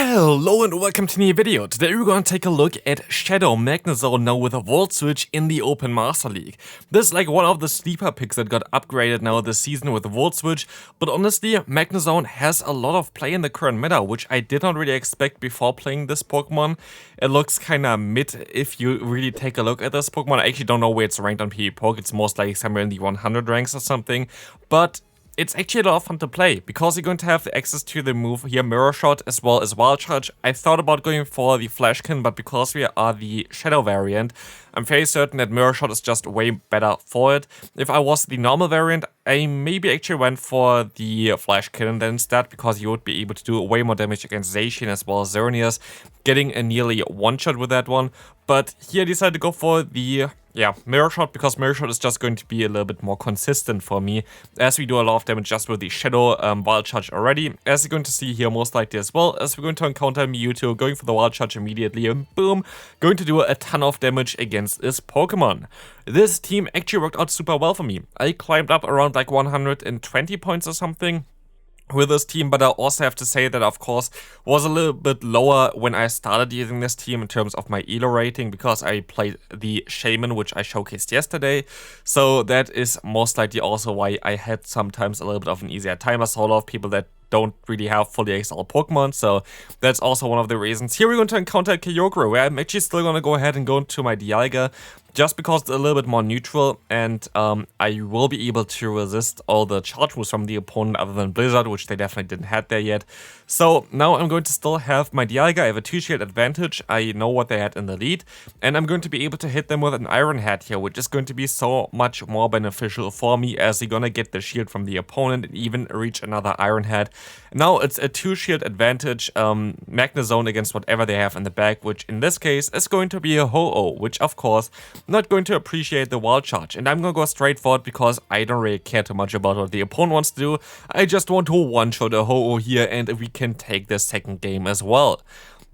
Hello and welcome to a new video. Today we're going to take a look at Shadow Magnezone now with a World Switch in the Open Master League. This is like one of the sleeper picks that got upgraded now this season with the World Switch, but honestly Magnezone has a lot of play in the current meta, which I did not really expect before playing this Pokemon. It looks kinda mid if you really take a look at this Pokemon. I actually don't know where it's ranked on PvPoke, it's most likely somewhere in the 100 ranks or something, but it's actually a lot of fun to play, because you're going to have the access to the move here, Mirror Shot, as well as Wild Charge. I thought about going for the Flashkin, but because we are the Shadow variant, I'm fairly certain that Mirror Shot is just way better for it. If I was the normal variant, I maybe actually went for the Flashkin then instead, because you would be able to do way more damage against Zacian as well as Xerneas, getting a nearly one-shot with that one. But here I decided to go for the Mirror Shot, because Mirror Shot is just going to be a little bit more consistent for me, as we do a lot of damage just with the Shadow Wild Charge already, as you're going to see here most likely, as well as we're going to encounter Mewtwo, going for the Wild Charge immediately, and boom, going to do a ton of damage against this Pokemon. This team actually worked out super well for me. I climbed up around like 120 points or something with this team, but I also have to say that of course was a little bit lower when I started using this team in terms of my elo rating, because I played the Shaman, which I showcased yesterday, so that is most likely also why I had sometimes a little bit of an easier time. I saw a lot of people that don't really have fully XL Pokemon, so that's also one of the reasons. Here we're going to encounter Kyogre, where I'm actually still going to go ahead and go into my Dialga, just because it's a little bit more neutral, and I will be able to resist all the charge moves from the opponent other than Blizzard, which they definitely didn't have there yet. So now I'm going to still have my Dialga. I have a 2-shield advantage, I know what they had in the lead, and I'm going to be able to hit them with an Iron Head here, which is going to be so much more beneficial for me, as you're gonna get the shield from the opponent and even reach another Iron Head. Now it's a 2-shield advantage, Magnezone against whatever they have in the back, which in this case is going to be a Ho-Oh, which of course not going to appreciate the Wild Charge, and I'm gonna go straight for it because I don't really care too much about what the opponent wants to do. I just want to one-shot a Ho-Oh here, and we can take the second game as well.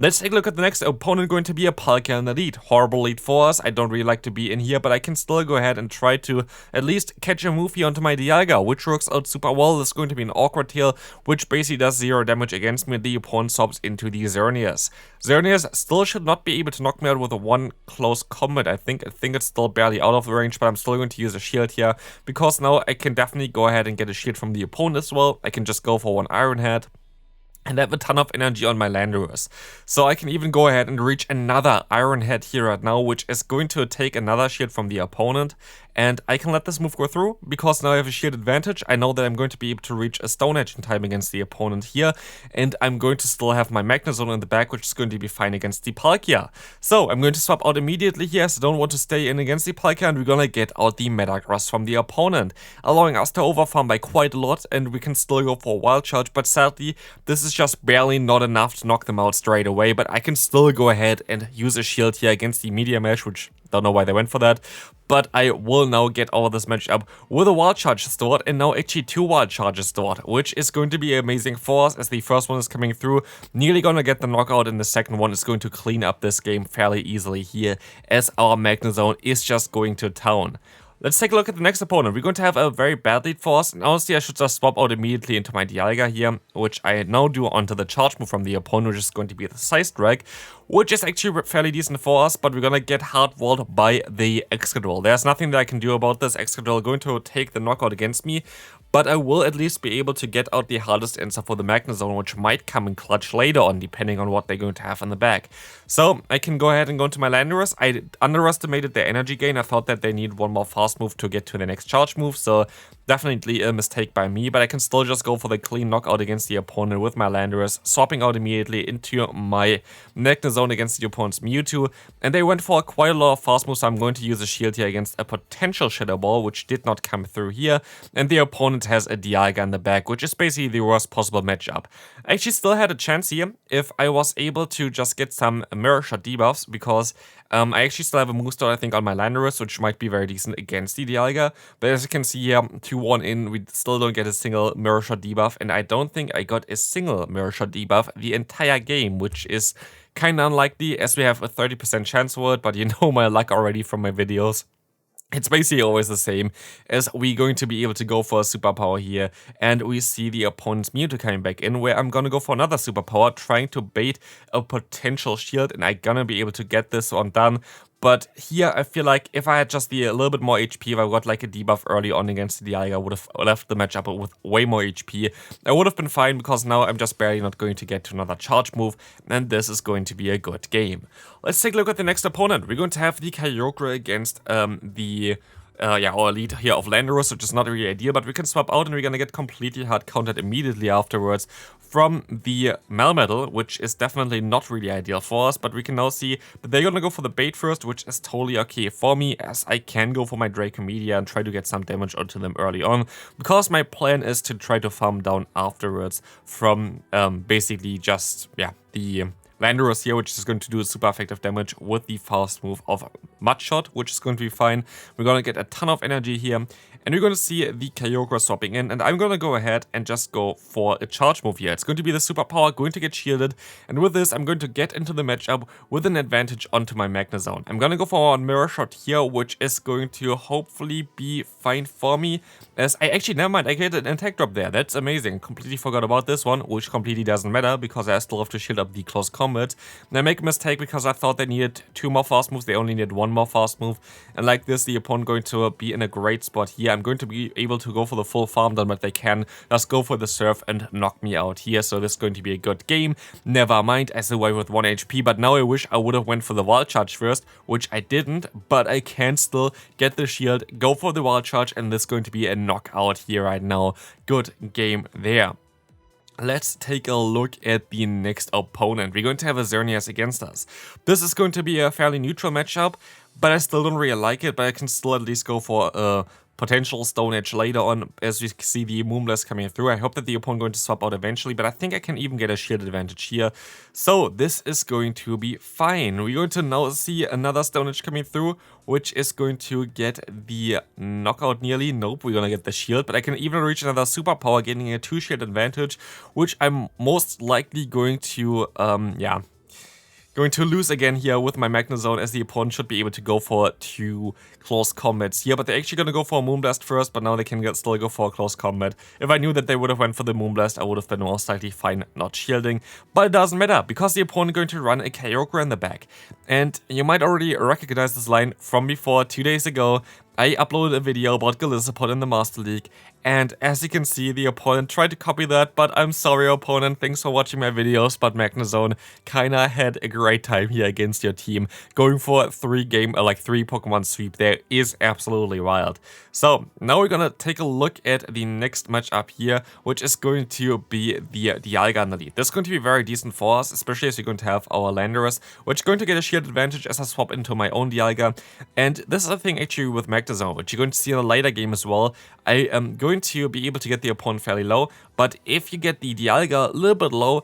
Let's take a look at the next opponent, going to be a Palkia in the lead. Horrible lead for us. I don't really like to be in here, but I can still go ahead and try to at least catch a move here onto my Dialga, which works out super well. This is going to be an Awkward Tail, which basically does 0 damage against me. The opponent swaps into the Xerneas. Xerneas still should not be able to knock me out with a one close combat. I think it's still barely out of range, but I'm still going to use a shield here, because now I can definitely go ahead and get a shield from the opponent as well. I can just go for one Iron Head and I have a ton of energy on my Landorus. So I can even go ahead and reach another Iron Head here right now, which is going to take another shield from the opponent. And I can let this move go through, because now I have a shield advantage. I know that I'm going to be able to reach a Stone Edge in time against the opponent here. And I'm going to still have my Magnezone in the back, which is going to be fine against the Palkia. So I'm going to swap out immediately here, as I don't want to stay in against the Palkia. And we're going to get out the Metagross from the opponent, allowing us to overfarm by quite a lot. And we can still go for a Wild Charge. But sadly, this is just barely not enough to knock them out straight away. But I can still go ahead and use a shield here against the Meteor Mash, which don't know why they went for that, but I will now get all of this match up with a Wild Charge stored, and now actually 2 Wild Charges stored, which is going to be amazing for us, as the first one is coming through, nearly gonna get the knockout, and the second one is going to clean up this game fairly easily here, as our Magnezone is just going to town. Let's take a look at the next opponent. We're going to have a very bad lead for us, and honestly I should just swap out immediately into my Dialga here, which I now do onto the charge move from the opponent, which is going to be the Size Drag, which is actually fairly decent for us, but we're gonna get hard-walled by the Excadrill. There's nothing that I can do about this. Excadrill going to take the knockout against me, but I will at least be able to get out the hardest answer for the Magnezone, which might come in clutch later on, depending on what they're going to have in the back. So I can go ahead and go into my Landorus. I underestimated their energy gain. I thought that they need one more fast move to get to the next charge move, so definitely a mistake by me, but I can still just go for the clean knockout against the opponent with my Landorus, swapping out immediately into my Magnezone against the opponent's Mewtwo, and they went for quite a lot of fast moves, so I'm going to use a shield here against a potential Shadow Ball, which did not come through here, and the opponent has a Dialga in the back, which is basically the worst possible matchup. I actually still had a chance here if I was able to just get some Mirror Shot debuffs, because I actually still have a Moonstone, I think, on my Landorus, which might be very decent against the Dialga, but as you can see here, 2-1 in, we still don't get a single Mirror Shot debuff, and I don't think I got a single Mirror Shot debuff the entire game, which is kinda unlikely, as we have a 30% chance for it, but you know my luck already from my videos. It's basically always the same, as we're going to be able to go for a superpower here, and we see the opponent's Mewtwo coming back in, where I'm gonna go for another superpower, trying to bait a potential shield, and I'm gonna be able to get this one done. But here, I feel like if I had just a little bit more HP, if I got like a debuff early on against the Dialga, I would have left the matchup with way more HP. I would have been fine, because now I'm just barely not going to get to another charge move, and this is going to be a good game. Let's take a look at the next opponent. We're going to have the Kyogre against our lead here of Landorus, which is not really ideal, but we can swap out and we're gonna get completely hard countered immediately afterwards from the Melmetal, which is definitely not really ideal for us, but we can now see that they're gonna go for the bait first, which is totally okay for me, as I can go for my Dracomedia and try to get some damage onto them early on, because my plan is to try to farm down afterwards from basically just, the Landorus here, which is going to do super effective damage with the fast move of Mudshot, which is going to be fine. We're going to get a ton of energy here, and we're going to see the Kyogre swapping in, and I'm going to go ahead and just go for a charge move here. It's going to be the superpower, going to get shielded, and with this, I'm going to get into the matchup with an advantage onto my Magnezone. I'm going to go for a Mirror Shot here, which is going to hopefully be fine for me, as never mind, I get an attack drop there. That's amazing. Completely forgot about this one, which completely doesn't matter, because I still have to shield up the close combat. And I make a mistake because I thought they needed 2 more fast moves, they only needed 1 more fast move, and like this, the opponent going to be in a great spot here. I'm going to be able to go for the full farm down, but they can just go for the surf and knock me out here, so this is going to be a good game. Never mind, I survived with 1 HP, but now I wish I would have went for the wild charge first, which I didn't, but I can still get the shield, go for the wild charge, and this is going to be a knockout here right now. Good game there. Let's take a look at the next opponent. We're going to have a Xerneas against us. This is going to be a fairly neutral matchup, but I still don't really like it, but I can still at least go for a potential Stone Edge later on, as we see the Moonblast coming through. I hope that the opponent going to swap out eventually, but I think I can even get a shield advantage here. So this is going to be fine. We're going to now see another Stone Edge coming through, which is going to get the knockout nearly. Nope, we're gonna get the shield, but I can even reach another superpower, getting a 2 shield advantage, which I'm most likely going to, going to lose again here with my Magnezone, as the opponent should be able to go for 2 close combats here, but they're actually going to go for a Moonblast first, but now they can still go for a close combat. If I knew that they would have went for the Moonblast, I would have been most likely fine not shielding, but it doesn't matter, because the opponent is going to run a Kyogre in the back. And you might already recognize this line from before, 2 days ago. I uploaded a video about Golisopod in the Master League, and as you can see, the opponent tried to copy that, but I'm sorry opponent, thanks for watching my videos, but Magnezone kinda had a great time here against your team. Going for a 3 Pokemon sweep there is absolutely wild. So, now we're gonna take a look at the next matchup here, which is going to be the Dialga in the lead. This is going to be very decent for us, especially as we're going to have our Landorus, which is going to get a shield advantage as I swap into my own Dialga, and this is the thing actually with Magnezone, which you're going to see in a later game as well. I am going to be able to get the opponent fairly low, but if you get the Dialga a little bit low,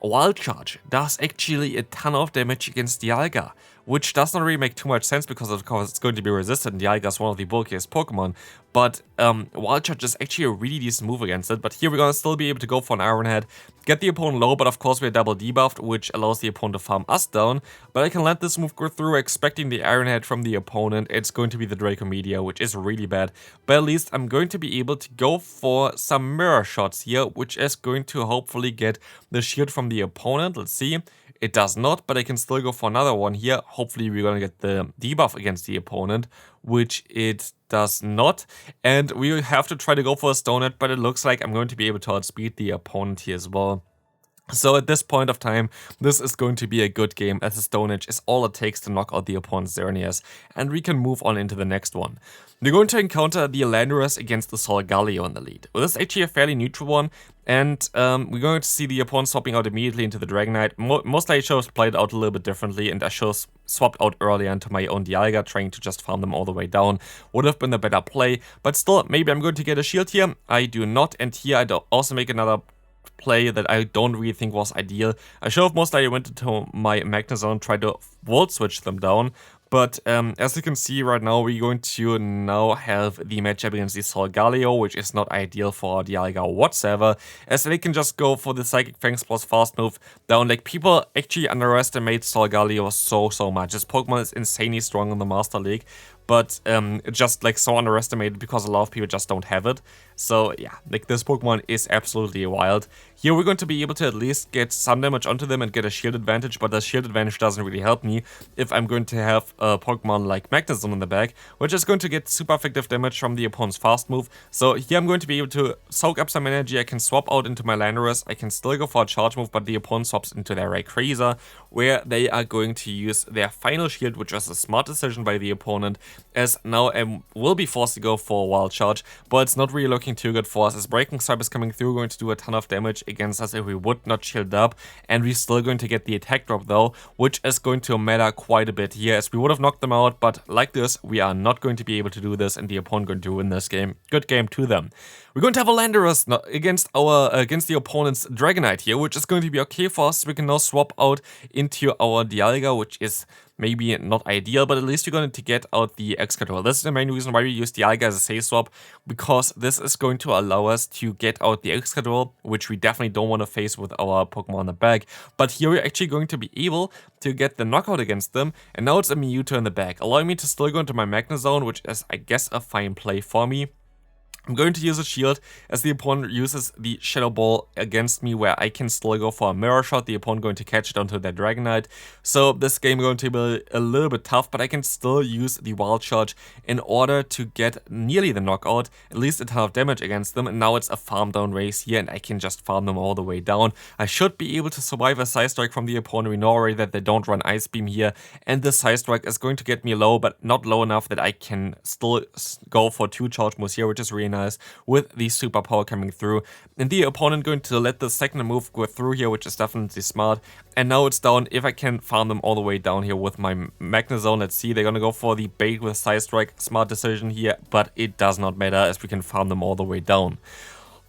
Wild Charge does actually a ton of damage against Dialga, which does not really make too much sense because of course it's going to be resistant. Dialga is one of the bulkiest Pokemon, but Wild Charge is actually a really decent move against it. But here we're gonna still be able to go for an Iron Head, get the opponent low, but of course we're double debuffed, which allows the opponent to farm us down. But I can let this move go through, expecting the Iron Head from the opponent. It's going to be the Dracomedia, which is really bad, but at least I'm going to be able to go for some Mirror Shots here, which is going to hopefully get the shield from the opponent. Let's see. It does not, but I can still go for another one here. Hopefully we're gonna get the debuff against the opponent, which it does not. And we have to try to go for a Stone Edge, but it looks like I'm going to be able to outspeed the opponent here as well. So at this point of time, this is going to be a good game, as the Stone Edge is all it takes to knock out the opponent's Xerneas, and we can move on into the next one. We're going to encounter the Landorus against the Solgaleo in the lead. Well, this is actually a fairly neutral one, and we're going to see the opponent swapping out immediately into the Dragonite. Mostly I chose played out a little bit differently, and I chose swapped out earlier into my own Dialga, trying to just farm them all the way down. Would have been a better play, but still, maybe I'm going to get a shield here. I do not, and here I also make another play that I don't really think was ideal. I should have most likely went into my Magnezone, tried to Volt Switch them down, but as you can see right now, we're going to now have the matchup against the Solgaleo, which is not ideal for our Dialga whatsoever, as they can just go for the Psychic Fangs plus fast move down. Like, people actually underestimate Solgaleo so much. This Pokemon is insanely strong in the Master League, but it's just like so underestimated because a lot of people just don't have it. So yeah, like this Pokemon is absolutely wild. Here we're going to be able to at least get some damage onto them and get a shield advantage, but the shield advantage doesn't really help me if I'm going to have a Pokemon like Magnezone in the back, which is going to get super effective damage from the opponent's fast move. So here I'm going to be able to soak up some energy. I can swap out into my Landorus. I can still go for a charge move, but the opponent swaps into their Rayquaza, where they are going to use their final shield, which was a smart decision by the opponent, as now I will be forced to go for a wild charge, but it's not really looking too good for us, as Breaking Swipe is coming through, going to do a ton of damage against us if we would not shield up, and we're still going to get the attack drop though, which is going to matter quite a bit here, as we would have knocked them out, but like this, we are not going to be able to do this, and the opponent going to win this game. Good game to them. We're going to have a Landorus against the opponent's Dragonite here, which is going to be okay for us. We can now swap out into our Dialga, which is maybe not ideal, but at least we're going to get out the Excadrill. This is the main reason why we use Dialga as a safe swap, because this is going to allow us to get out the Excadrill, which we definitely don't want to face with our Pokemon in the back. But here we're actually going to be able to get the knockout against them, and now it's a Mewtwo in the back, allowing me to still go into my Magnezone, which is, I guess, a fine play for me. I'm going to use a shield as the opponent uses the Shadow Ball against me, where I can still go for a Mirror Shot, the opponent going to catch it onto their Dragonite. So this game going to be a little bit tough, but I can still use the Wild Charge in order to get nearly the knockout, at least a ton of damage against them. And now it's a farm down race here, and I can just farm them all the way down. I should be able to survive a Side Strike from the opponent. We know already that they don't run Ice Beam here, and the Side Strike is going to get me low, but not low enough that I can still go for 2 charge moves here, which is really nice with the superpower coming through, and the opponent going to let the second move go through here, which is definitely smart. And now it's down if I can farm them all the way down here with my Magnezone. Let's see, they're gonna go for the bait with Side Strike. Smart decision here, but it does not matter as we can farm them all the way down.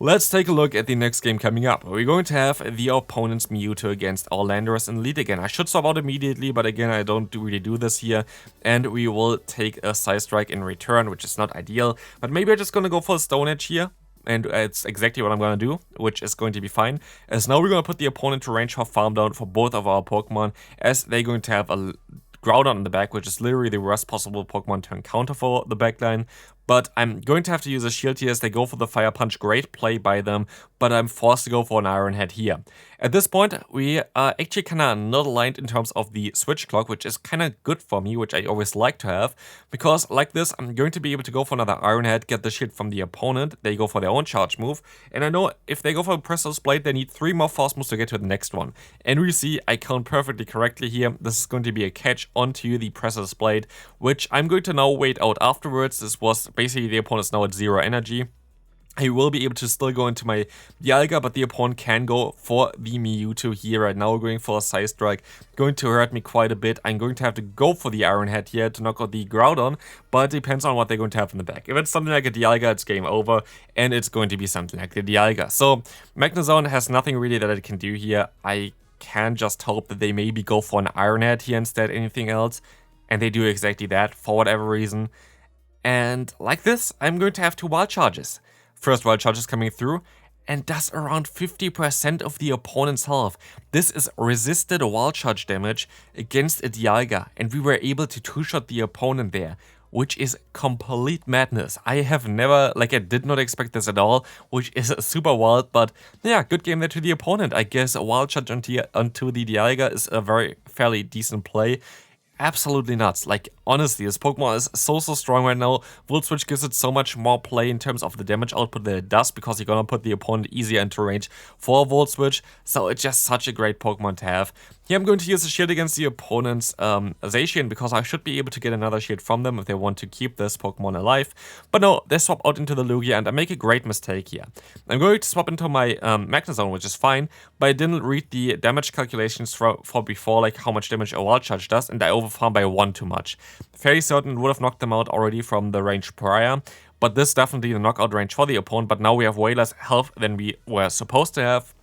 Let's take a look at the next game coming up. We're going to have the opponent's Mewtwo against our Landorus and Elite again. I should swap out immediately, but again, I don't really do this here. And we will take a Side Strike in return, which is not ideal. But maybe I'm just going to go for a Stone Edge here. And it's exactly what I'm going to do, which is going to be fine. As now we're going to put the opponent to range for farm down for both of our Pokemon, as they're going to have a Groudon in the back, which is literally the worst possible Pokemon to encounter for the backline. But I'm going to have to use a shield here as they go for the Fire Punch. Great play by them, but I'm forced to go for an Iron Head here. At this point, we are actually kind of not aligned in terms of the switch clock, which is kind of good for me, which I always like to have. Because like this, I'm going to be able to go for another Iron Head, get the shield from the opponent. They go for their own charge move. And I know if they go for a Pressure's Blade, they need 3 more fast moves to get to the next one. And we see I count perfectly correctly here. This is going to be a catch onto the Pressure's Blade, which I'm going to now wait out afterwards. This was basically the opponent's now at 0 energy. I will be able to still go into my Dialga, but the opponent can go for the Mewtwo here right now. We're going for a Side Strike, going to hurt me quite a bit. I'm going to have to go for the Iron Head here to knock out the Groudon, but it depends on what they're going to have in the back. If it's something like a Dialga, it's game over, and it's going to be something like the Dialga. So Magnezone has nothing really that it can do here. I can just hope that they maybe go for an Iron Head here instead of anything else, and they do exactly that for whatever reason. And like this, I'm going to have 2 Wild Charges. First Wild Charge is coming through and does around 50% of the opponent's health. This is resisted Wild Charge damage against a Dialga, and we were able to 2-shot the opponent there, which is complete madness. I have never, I did not expect this at all, which is super wild, but yeah, good game there to the opponent. I guess a Wild Charge onto the Dialga is a fairly decent play. Absolutely nuts. Honestly, this Pokemon is so strong right now. Volt Switch gives it so much more play in terms of the damage output that it does, because you're gonna put the opponent easier into range for a Volt Switch. So it's just such a great Pokemon to have. Here I'm going to use a shield against the opponent's Zacian, because I should be able to get another shield from them if they want to keep this Pokemon alive. But no, they swap out into the Lugia, and I make a great mistake here. I'm going to swap into my Magnezone, which is fine, but I didn't read the damage calculations for before, how much damage a Wild Charge does, and I overfarmed by 1 too much. Fairly certain would have knocked them out already from the range prior, but this is definitely the knockout range for the opponent. But now we have way less health than we were supposed to have,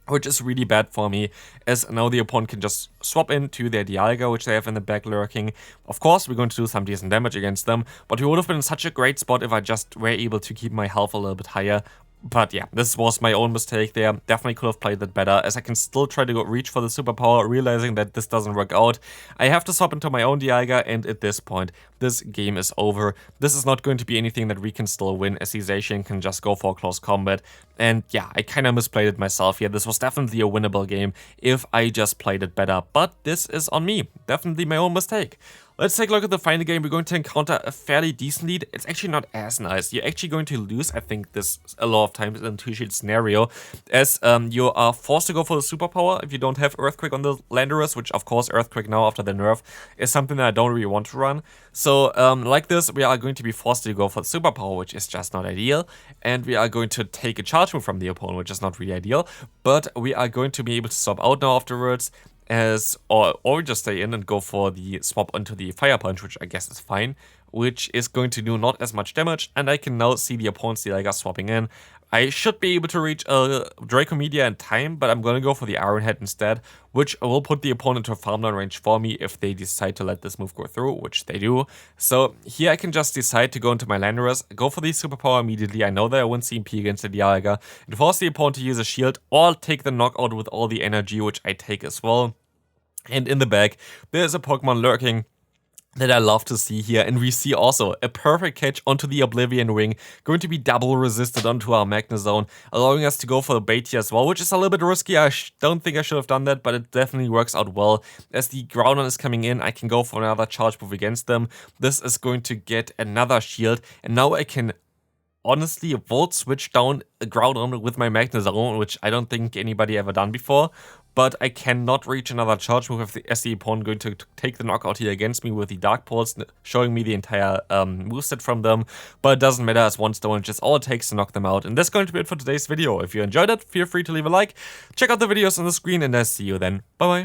which is really bad for me, as now the opponent can just swap into their Dialga, which they have in the back lurking. Of course, we're going to do some decent damage against them, but we would have been in such a great spot if I just were able to keep my health a little bit higher. But yeah, this was my own mistake there. Definitely could have played that better, as I can still try to go reach for the superpower, realizing that this doesn't work out. I have to swap into my own Dialga, and at this point, this game is over. This is not going to be anything that we can still win, as Zacian can just go for close combat. And yeah, I kind of misplayed it myself here. This was definitely a winnable game if I just played it better, but this is on me. Definitely my own mistake. Let's take a look at the final game. We're going to encounter a fairly decent lead. It's actually not as nice. You're actually going to lose, I think, this a lot of times in a 2-shield scenario, as you are forced to go for the superpower if you don't have Earthquake on the Landorus, which of course Earthquake now after the nerf is something that I don't really want to run. So like this, we are going to be forced to go for the superpower, which is just not ideal, and we are going to take a charge move from the opponent, which is not really ideal, but we are going to be able to swap out now afterwards, or just stay in and go for the swap onto the Fire Punch, which I guess is fine, which is going to do not as much damage, and I can now see the opponent's Dialga swapping in. I should be able to reach a Draco Meteor in time, but I'm going to go for the Iron Head instead, which will put the opponent to farm down range for me if they decide to let this move go through, which they do. So here I can just decide to go into my Landorus, go for the superpower immediately. I know that I won't CMP against the Dialga, and force the opponent to use a shield, or take the knockout with all the energy, which I take as well. And in the back, there's a Pokemon lurking that I love to see here, and we see also a perfect catch onto the Oblivion Ring, going to be double resisted onto our Magnezone, allowing us to go for the bait here as well, which is a little bit risky. I don't think I should have done that, but it definitely works out well. As the Groudon is coming in, I can go for another charge move against them. This is going to get another shield, and now I can honestly Volt Switch down a Groudon with my Magnezone, which I don't think anybody ever done before. But I cannot reach another charge move as the opponent going to take the knockout here against me with the Dark Pulse, showing me the entire moveset from them. But it doesn't matter, as one stone is just all it takes to knock them out. And that's going to be it for today's video. If you enjoyed it, feel free to leave a like. Check out the videos on the screen, and I'll see you then. Bye bye.